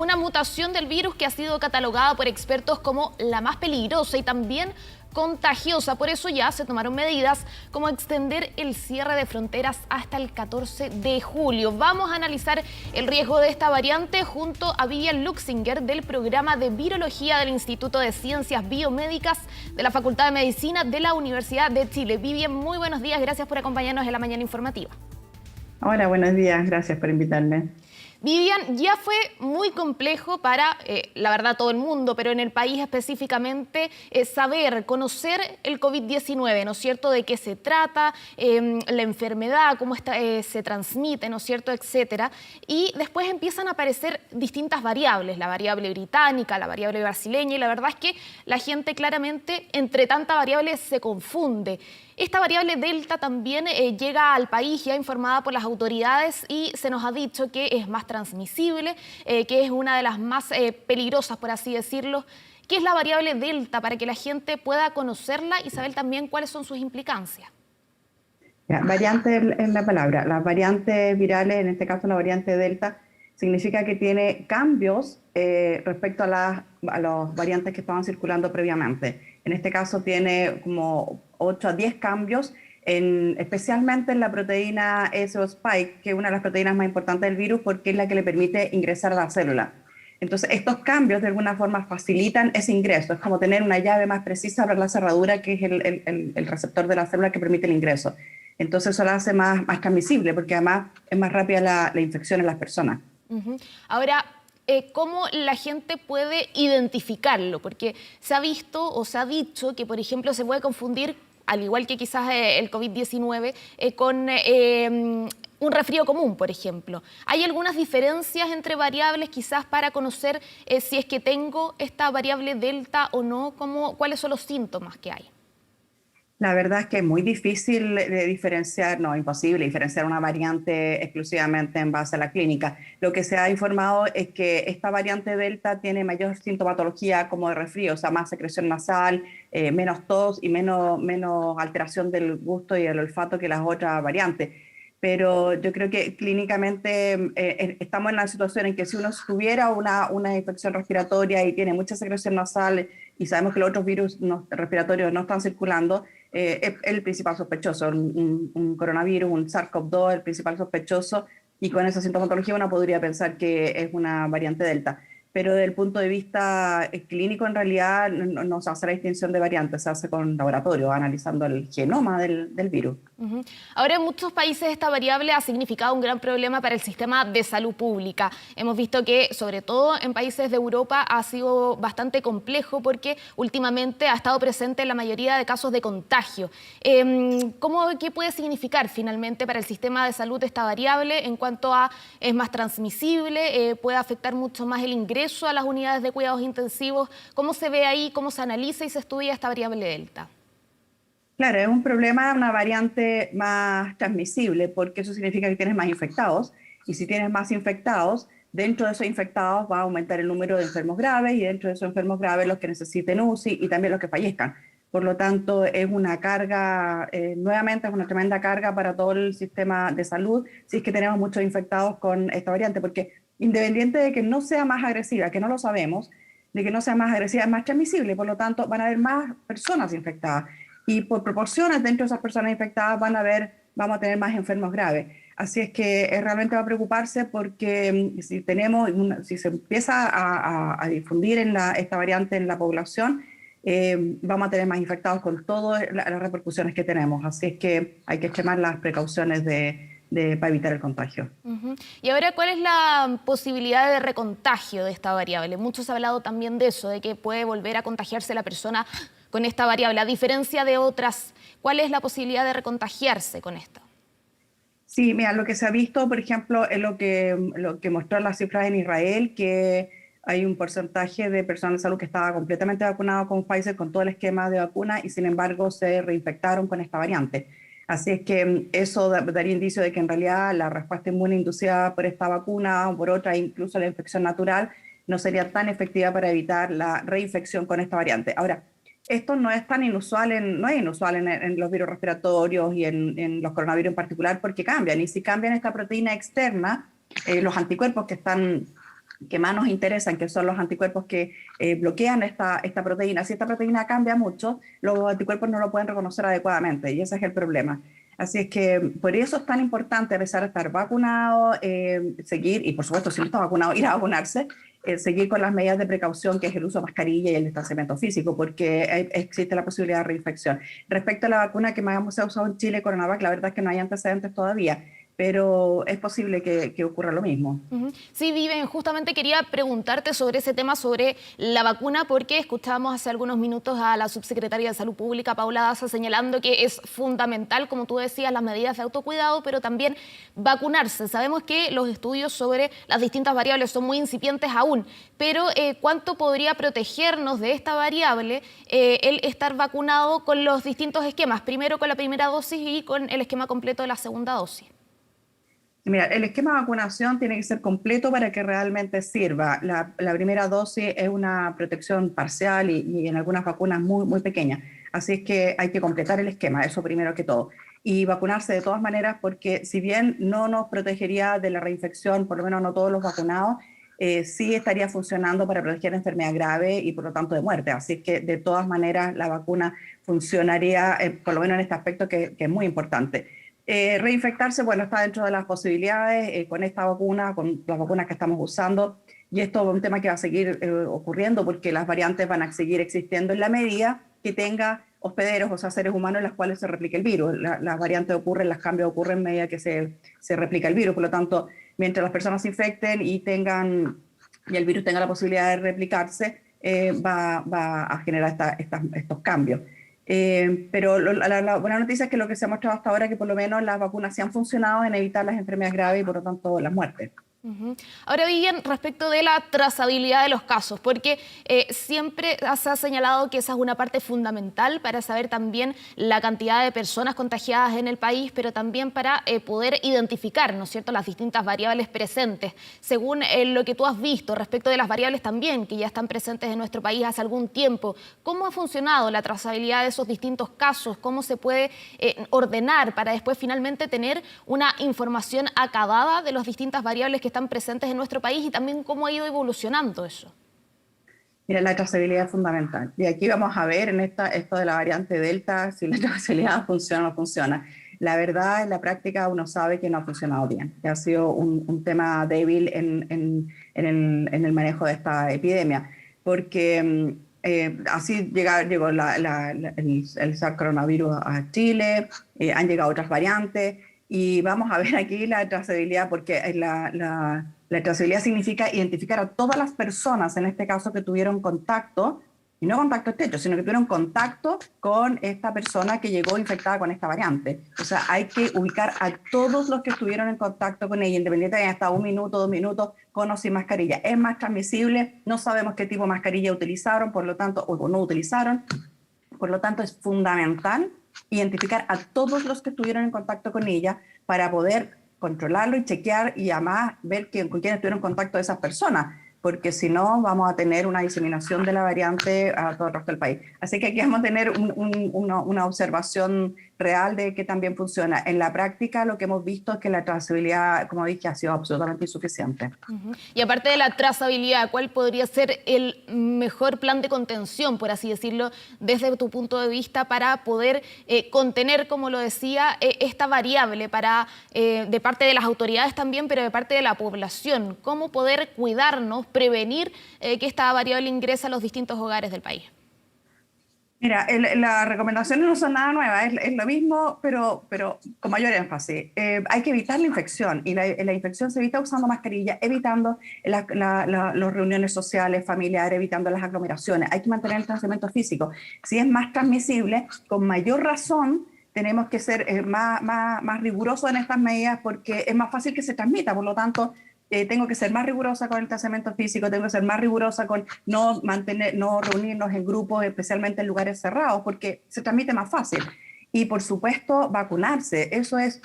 Una mutación del virus que ha sido catalogada por expertos como la más peligrosa y también contagiosa. Por eso ya se tomaron medidas como extender el cierre de fronteras hasta el 14 de julio. Vamos a analizar el riesgo de esta variante junto a Vivian Luxinger del programa de Virología del Instituto de Ciencias Biomédicas de la Facultad de Medicina de la Universidad de Chile. Vivian, muy buenos días. Gracias por acompañarnos en la mañana informativa. Hola, buenos días. Gracias por invitarme. Vivian, ya fue muy complejo para, la verdad, todo el mundo, pero en el país específicamente, saber, conocer el COVID-19, ¿no es cierto?, de qué se trata, la enfermedad, cómo se transmite, ¿no es cierto?, etcétera. Y después empiezan a aparecer distintas variables, la variable británica, la variable brasileña, y la verdad es que la gente claramente, entre tanta variable, se confunde. Esta variable Delta también llega al país ya informada por las autoridades y se nos ha dicho que es más transmisible, que es una de las más peligrosas, por así decirlo. ¿Qué es la variable Delta para que la gente pueda conocerla y saber también cuáles son sus implicancias? Variante es la palabra. Las variantes virales, en este caso la variante Delta, significa que tiene cambios respecto a las variantes que estaban circulando previamente. En este caso tiene como 8 a 10 cambios, especialmente en la proteína SO Spike, que es una de las proteínas más importantes del virus porque es la que le permite ingresar a la célula. Entonces, estos cambios de alguna forma facilitan ese ingreso. Es como tener una llave más precisa para la cerradura, que es el receptor de la célula que permite el ingreso. Entonces, eso la hace más transmisible porque además es más rápida la infección en las personas. Ahora, ¿cómo la gente puede identificarlo? Porque se ha visto o se ha dicho que, por ejemplo, se puede confundir, al igual que quizás el COVID-19, con un resfrío común, por ejemplo. ¿Hay algunas diferencias entre variables quizás para conocer si es que tengo esta variable Delta o no? ¿Cuáles son los síntomas que hay? La verdad es que es muy difícil de diferenciar, no, imposible diferenciar una variante exclusivamente en base a la clínica. Lo que se ha informado es que esta variante Delta tiene mayor sintomatología como de resfrío, o sea, más secreción nasal, menos tos y menos alteración del gusto y el olfato que las otras variantes. Pero yo creo que clínicamente estamos en la situación en que si uno tuviera una infección respiratoria y tiene mucha secreción nasal y sabemos que los otros virus respiratorios no están circulando, es el principal sospechoso, un coronavirus, un SARS-CoV-2, el principal sospechoso, y con esa sintomatología uno podría pensar que es una variante Delta. Pero desde el punto de vista clínico, en realidad no se hace la distinción de variantes, se hace con laboratorio, analizando el genoma del virus. Ahora, en muchos países esta variable ha significado un gran problema para el sistema de salud pública. Hemos visto que, sobre todo en países de Europa, ha sido bastante complejo porque últimamente ha estado presente en la mayoría de casos de contagio. ¿Qué puede significar finalmente para el sistema de salud esta variable en cuanto a es más transmisible, puede afectar mucho más el ingreso a las unidades de cuidados intensivos? ¿Cómo se ve ahí, cómo se analiza y se estudia esta variable Delta? Claro, es un problema, una variante más transmisible, porque eso significa que tienes más infectados, y si tienes más infectados, dentro de esos infectados va a aumentar el número de enfermos graves, y dentro de esos enfermos graves los que necesiten UCI y también los que fallezcan. Por lo tanto, es una carga, nuevamente es una tremenda carga para todo el sistema de salud, si es que tenemos muchos infectados con esta variante, porque independiente de que no sea más agresiva, que no lo sabemos, de que no sea más agresiva, es más transmisible, por lo tanto van a haber más personas infectadas. Y por proporciones dentro de esas personas infectadas vamos a tener más enfermos graves. Así es que realmente va a preocuparse porque si se empieza a difundir esta variante en la población, vamos a tener más infectados con todas las repercusiones que tenemos. Así es que hay que extremar las precauciones para evitar el contagio. Y ahora, ¿cuál es la posibilidad de recontagio de esta variable? Muchos han hablado también de eso, de que puede volver a contagiarse la persona con esta variable. A diferencia de otras, ¿cuál es la posibilidad de recontagiarse con esta? Sí, mira, lo que se ha visto, por ejemplo, es lo que mostró las cifras en Israel, que hay un porcentaje de personas de salud que estaba completamente vacunado con Pfizer, con todo el esquema de vacuna, y sin embargo se reinfectaron con esta variante. Así es que eso daría indicio de que en realidad la respuesta inmune inducida por esta vacuna o por otra, incluso la infección natural, no sería tan efectiva para evitar la reinfección con esta variante. Ahora, esto no es tan inusual, no es inusual en los virus respiratorios y en los coronavirus en particular, porque cambian. Y si cambian esta proteína externa, los anticuerpos que están que más nos interesan, que son los anticuerpos que bloquean esta proteína. Si esta proteína cambia mucho, los anticuerpos no lo pueden reconocer adecuadamente y ese es el problema. Así es que por eso es tan importante, a pesar de estar vacunado, seguir, y por supuesto si no está vacunado, ir a vacunarse, seguir con las medidas de precaución, que es el uso de mascarilla y el distanciamiento físico, porque existe la posibilidad de reinfección. Respecto a la vacuna que más se ha usado en Chile, Coronavac, la verdad es que no hay antecedentes todavía, pero es posible que ocurra lo mismo. Sí, Vivian, justamente quería preguntarte sobre ese tema, sobre la vacuna, porque escuchábamos hace algunos minutos a la subsecretaria de Salud Pública, Paula Daza, señalando que es fundamental, como tú decías, las medidas de autocuidado, pero también vacunarse. Sabemos que los estudios sobre las distintas variables son muy incipientes aún, pero ¿cuánto podría protegernos de esta variable el estar vacunado con los distintos esquemas? Primero con la primera dosis y con el esquema completo de la segunda dosis. Mira, el esquema de vacunación tiene que ser completo para que realmente sirva. La primera dosis es una protección parcial y en algunas vacunas muy, muy pequeña. Así es que hay que completar el esquema, eso primero que todo. Y vacunarse de todas maneras, porque si bien no nos protegería de la reinfección, por lo menos no todos los vacunados, sí estaría funcionando para proteger enfermedad grave y por lo tanto de muerte. Así es que de todas maneras la vacuna funcionaría, por lo menos en este aspecto que es muy importante. Reinfectarse, bueno, está dentro de las posibilidades con esta vacuna, con las vacunas que estamos usando, y esto es un tema que va a seguir ocurriendo porque las variantes van a seguir existiendo en la medida que tenga hospederos, o sea, seres humanos en los cuales se replique el virus. Las variantes ocurren, los cambios ocurren en medida que se replica el virus, por lo tanto, mientras las personas se infecten y el virus tenga la posibilidad de replicarse, va a generar estos cambios. Pero la buena noticia es que lo que se ha mostrado hasta ahora es que por lo menos las vacunas sí han funcionado en evitar las enfermedades graves y por lo tanto las muertes. Ahora, Vivian, respecto de la trazabilidad de los casos, porque siempre se ha señalado que esa es una parte fundamental para saber también la cantidad de personas contagiadas en el país, pero también para poder identificar, ¿no es cierto?, las distintas variables presentes. Según lo que tú has visto respecto de las variables también que ya están presentes en nuestro país hace algún tiempo, ¿cómo ha funcionado la trazabilidad de esos distintos casos? ¿Cómo se puede ordenar para después finalmente tener una información acabada de las distintas variables que están presentes en nuestro país y también cómo ha ido evolucionando eso? Mira, la trazabilidad es fundamental. Y aquí vamos a ver en esto de la variante Delta si la trazabilidad funciona o no funciona. La verdad, en la práctica uno sabe que no ha funcionado bien, que ha sido un tema débil en el manejo de esta epidemia, porque así llegó el SARS coronavirus a Chile, han llegado otras variantes, y vamos a ver aquí la trazabilidad, porque la trazabilidad significa identificar a todas las personas, en este caso, que tuvieron contacto, y no contacto estrecho, sino que tuvieron contacto con esta persona que llegó infectada con esta variante. O sea, hay que ubicar a todos los que estuvieron en contacto con ella, independientemente de hasta 1 minuto, 2 minutos, con o sin mascarilla. Es más transmisible, no sabemos qué tipo de mascarilla utilizaron, por lo tanto, o no utilizaron, por lo tanto es fundamental identificar a todos los que estuvieron en contacto con ella para poder controlarlo y chequear y además ver con quién estuvieron en contacto de esas personas, porque si no vamos a tener una diseminación de la variante a todo el resto del país. Así que aquí vamos a tener una observación real de que también funciona. En la práctica lo que hemos visto es que la trazabilidad, como dije, ha sido absolutamente insuficiente. Y aparte de la trazabilidad, ¿cuál podría ser el mejor plan de contención, por así decirlo, desde tu punto de vista para poder contener, como lo decía, esta variable de parte de las autoridades también, pero de parte de la población? ¿Cómo poder cuidarnos, prevenir que esta variable ingrese a los distintos hogares del país? Mira, las recomendaciones no son nada nuevas, es lo mismo, pero con mayor énfasis. Hay que evitar la infección, y la infección se evita usando mascarilla, evitando las reuniones sociales, familiares, evitando las aglomeraciones. Hay que mantener el distanciamiento físico. Si es más transmisible, con mayor razón, tenemos que ser más rigurosos en estas medidas porque es más fácil que se transmita, por lo tanto, tengo que ser más rigurosa con el distanciamiento físico, tengo que ser más rigurosa con no reunirnos en grupos, especialmente en lugares cerrados, porque se transmite más fácil. Y por supuesto, vacunarse, eso es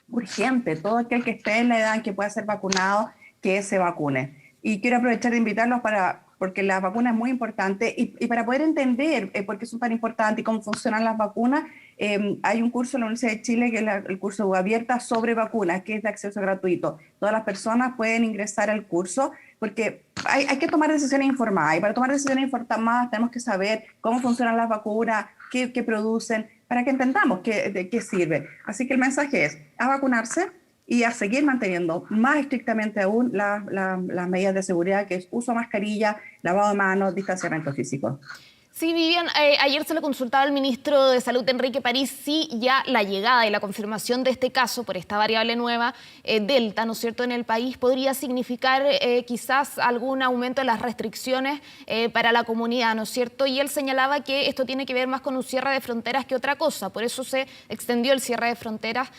urgente. Todo aquel que esté en la edad en que pueda ser vacunado, que se vacune. Y quiero aprovechar de invitarlos para porque la vacuna es muy importante y para poder entender por qué son tan importantes y cómo funcionan las vacunas, hay un curso en la Universidad de Chile que es el curso abierta sobre vacunas, que es de acceso gratuito. Todas las personas pueden ingresar al curso porque hay que tomar decisiones informadas y para tomar decisiones informadas tenemos que saber cómo funcionan las vacunas, qué producen, para que entendamos de qué sirve. Así que el mensaje es a vacunarse y a seguir manteniendo más estrictamente aún las medidas de seguridad, que es uso de mascarilla, lavado de manos, distanciamiento físico. Sí, Vivian, ayer se le consultaba al ministro de Salud, Enrique París, si ya la llegada y la confirmación de este caso por esta variable nueva, Delta, ¿no es cierto?, en el país podría significar quizás algún aumento de las restricciones para la comunidad, ¿no es cierto? Y él señalaba que esto tiene que ver más con un cierre de fronteras que otra cosa, por eso se extendió el cierre de fronteras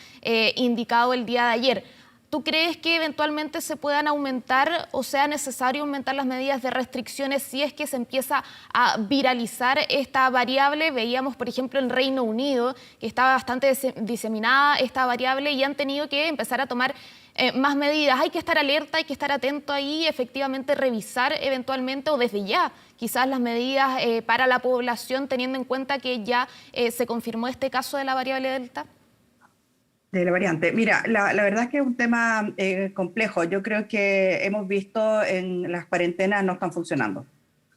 indicado el día de ayer. ¿Tú crees que eventualmente se puedan aumentar o sea necesario aumentar las medidas de restricciones si es que se empieza a viralizar esta variable? Veíamos, por ejemplo, en Reino Unido, que estaba bastante diseminada esta variable y han tenido que empezar a tomar más medidas. Hay que estar alerta, hay que estar atento ahí, efectivamente revisar eventualmente o desde ya quizás las medidas para la población, teniendo en cuenta que ya se confirmó este caso de la variable Delta. De la variante. Mira, la verdad es que es un tema complejo. Yo creo que hemos visto en las cuarentenas no están funcionando.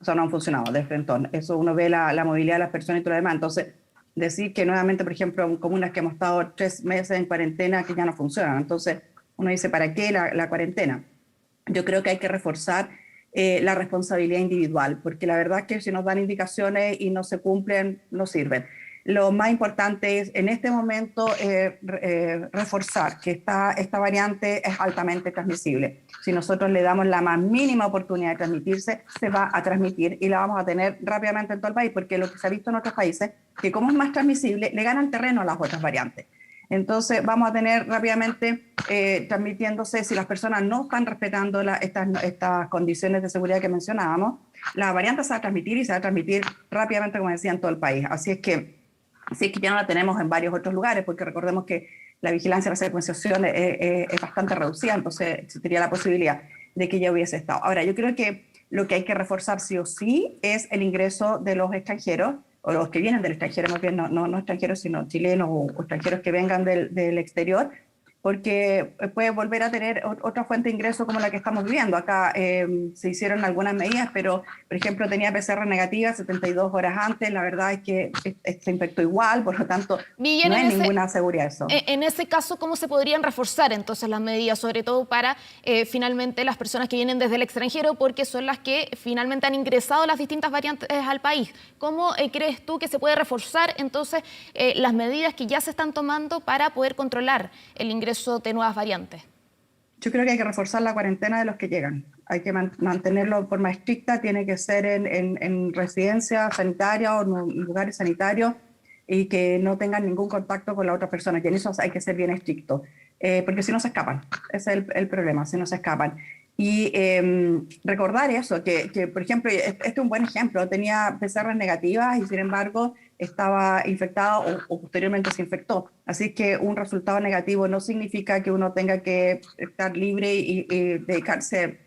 O sea, no han funcionado desde entonces. Eso uno ve la movilidad de las personas y todo lo demás. Entonces, decir que nuevamente, por ejemplo, en comunas que hemos estado 3 meses en cuarentena que ya no funcionan. Entonces, uno dice, ¿para qué la cuarentena? Yo creo que hay que reforzar la responsabilidad individual, porque la verdad es que si nos dan indicaciones y no se cumplen, no sirven. Lo más importante es en este momento reforzar que esta variante es altamente transmisible. Si nosotros le damos la más mínima oportunidad de transmitirse, se va a transmitir y la vamos a tener rápidamente en todo el país, porque lo que se ha visto en otros países, que como es más transmisible, le ganan terreno a las otras variantes. Entonces vamos a tener rápidamente transmitiéndose, si las personas no están respetando estas condiciones de seguridad que mencionábamos, la variante se va a transmitir y se va a transmitir rápidamente, como decía, en todo el país. Así es que ya no la tenemos en varios otros lugares, porque recordemos que la vigilancia de la secuenciación es bastante reducida, entonces existiría la posibilidad de que ya hubiese estado. Ahora, yo creo que lo que hay que reforzar sí o sí es el ingreso de los extranjeros, o los que vienen del extranjero, más bien no extranjeros, sino chilenos o extranjeros que vengan del exterior, porque puede volver a tener otra fuente de ingreso como la que estamos viviendo. Acá se hicieron algunas medidas, pero, por ejemplo, tenía PCR negativa 72 horas antes, la verdad es que se infectó igual, por lo tanto, Vivian, no hay ninguna seguridad eso. En ese caso, ¿cómo se podrían reforzar entonces las medidas, sobre todo para finalmente las personas que vienen desde el extranjero, porque son las que finalmente han ingresado las distintas variantes al país? ¿Cómo crees tú que se puede reforzar entonces las medidas que ya se están tomando para poder controlar el ingreso de nuevas variantes? Yo creo que hay que reforzar la cuarentena de los que llegan. Hay que mantenerlo de forma estricta, tiene que ser en residencias sanitarias o en lugares sanitarios y que no tengan ningún contacto con la otra persona. Y en eso hay que ser bien estricto, porque si no se escapan. Ese es el problema, si no se escapan. Y recordar eso, que por ejemplo, este es un buen ejemplo, tenía PCR negativas y sin embargo estaba infectado o posteriormente se infectó. Así que un resultado negativo no significa que uno tenga que estar libre y dedicarse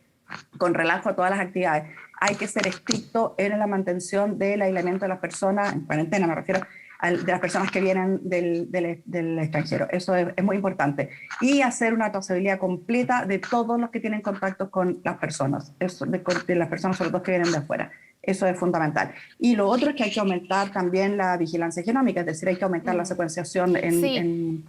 con relajo a todas las actividades. Hay que ser estricto en la mantención del aislamiento de las personas, en cuarentena me refiero, de las personas que vienen del extranjero. Eso es muy importante. Y hacer una trazabilidad completa de todos los que tienen contacto con las personas, de las personas sobre todo que vienen de afuera. Eso es fundamental. Y lo otro es que hay que aumentar también la vigilancia genómica, es decir, hay que aumentar la secuenciación en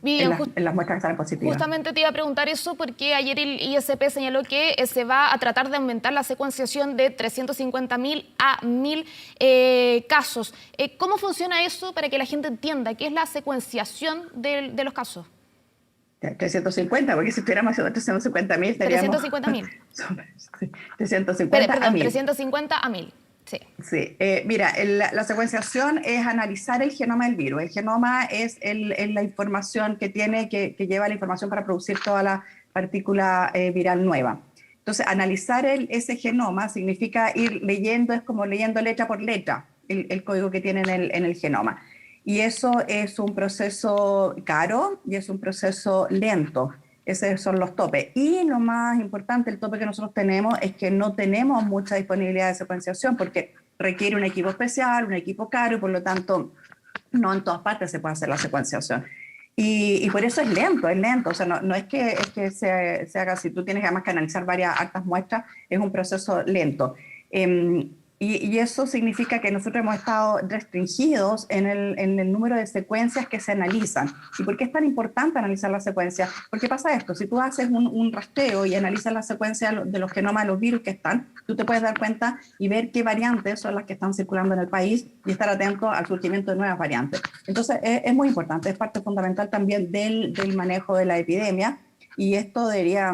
las muestras que salen positivas. Justamente te iba a preguntar eso porque ayer el ISP señaló que se va a tratar de aumentar la secuenciación de 350.000 a 1.000 casos. ¿Cómo funciona eso para que la gente entienda qué es la secuenciación de los casos? 350, porque si estuviéramos haciendo 350.000 estaríamos... 350.000. 350 Perdón, a 1.000. 350 a 1.000. Sí. Sí. Mira, la secuenciación es analizar el genoma del virus. El genoma es la información que lleva la información para producir toda la partícula viral nueva. Entonces, analizar ese genoma significa ir leyendo, es como leyendo letra por letra el código que tiene en el genoma. Y eso es un proceso caro y es un proceso lento. Esos son los topes. Y lo más importante, el tope que nosotros tenemos es que no tenemos mucha disponibilidad de secuenciación porque requiere un equipo especial, un equipo caro y por lo tanto no en todas partes se puede hacer la secuenciación. Y por eso es lento. O sea, no es que se haga, si tú tienes además que analizar varias hartas muestras, es un proceso lento. Y eso significa que nosotros hemos estado restringidos en el número de secuencias que se analizan. ¿Y por qué es tan importante analizar las secuencias? Porque pasa esto, si tú haces un rastreo y analizas las secuencias de los genomas de los virus que están, tú te puedes dar cuenta y ver qué variantes son las que están circulando en el país y estar atento al surgimiento de nuevas variantes. Entonces, es muy importante, es parte fundamental también del manejo de la epidemia y esto debería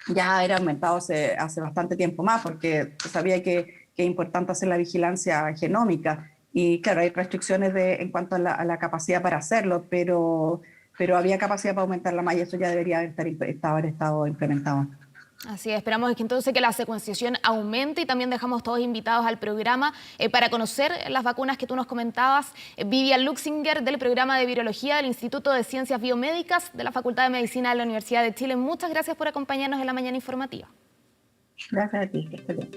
ya haber aumentado hace bastante tiempo más porque se sabía que es importante hacer la vigilancia genómica y claro, hay restricciones en cuanto a la capacidad para hacerlo, pero había capacidad para aumentarla más y eso ya debería haber estado implementado. Así es, esperamos que entonces que la secuenciación aumente y también dejamos todos invitados al programa para conocer las vacunas que tú nos comentabas. Vivian Luxinger del programa de Virología del Instituto de Ciencias Biomédicas de la Facultad de Medicina de la Universidad de Chile. Muchas gracias por acompañarnos en la mañana informativa. Gracias a ti, que estés bien.